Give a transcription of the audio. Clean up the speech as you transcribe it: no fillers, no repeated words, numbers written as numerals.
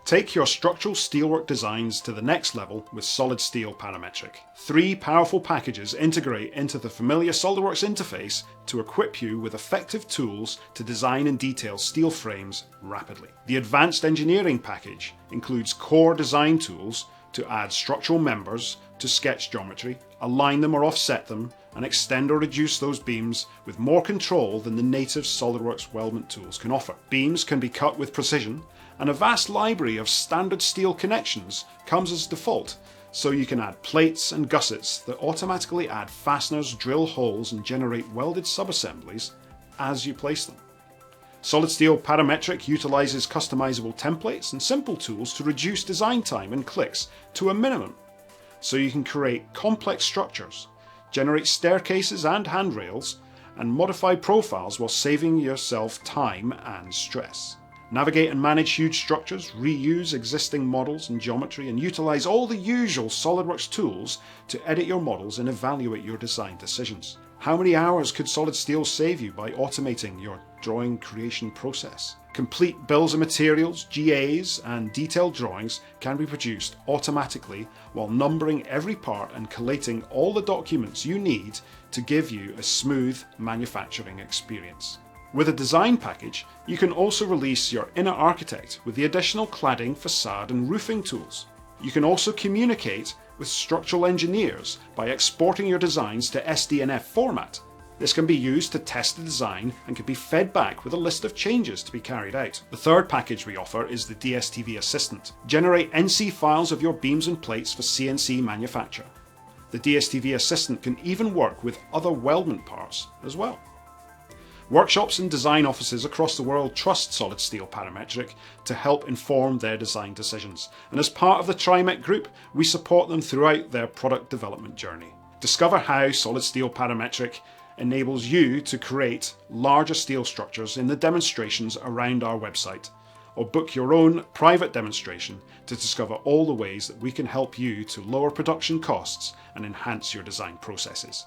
Take your structural steelwork designs to the next level with Solid Steel Parametric. 3 powerful packages integrate into the familiar SOLIDWORKS interface to equip you with effective tools to design and detail steel frames rapidly. The Advanced Engineering package includes core design tools to add structural members to sketch geometry, align them or offset them, and extend or reduce those beams with more control than the native SOLIDWORKS weldment tools can offer. Beams can be cut with precision, and a vast library of standard steel connections comes as default, so you can add plates and gussets that automatically add fasteners, drill holes, and generate welded subassemblies as you place them. Solid Steel Parametric utilises customizable templates and simple tools to reduce design time and clicks to a minimum, so you can create complex structures, generate staircases and handrails, and modify profiles while saving yourself time and stress. Navigate and manage huge structures, reuse existing models and geometry, and utilise all the usual SOLIDWORKS tools to edit your models and evaluate your design decisions. How many hours could Solid Steel save you by automating your drawing creation process? Complete bills of materials, GAs, and detailed drawings can be produced automatically while numbering every part and collating all the documents you need to give you a smooth manufacturing experience. With a design package, you can also release your inner architect with the additional cladding, facade, and roofing tools. You can also communicate with structural engineers by exporting your designs to SDNF format. This can be used to test the design and can be fed back with a list of changes to be carried out. The third package we offer is the DSTV Assistant. Generate NC files of your beams and plates for CNC manufacture. The DSTV Assistant can even work with other weldment parts as well. Workshops and design offices across the world trust Solid Steel Parametric to help inform their design decisions, and as part of the TriMet Group, we support them throughout their product development journey. Discover how Solid Steel Parametric enables you to create larger steel structures in the demonstrations around our website, or book your own private demonstration to discover all the ways that we can help you to lower production costs and enhance your design processes.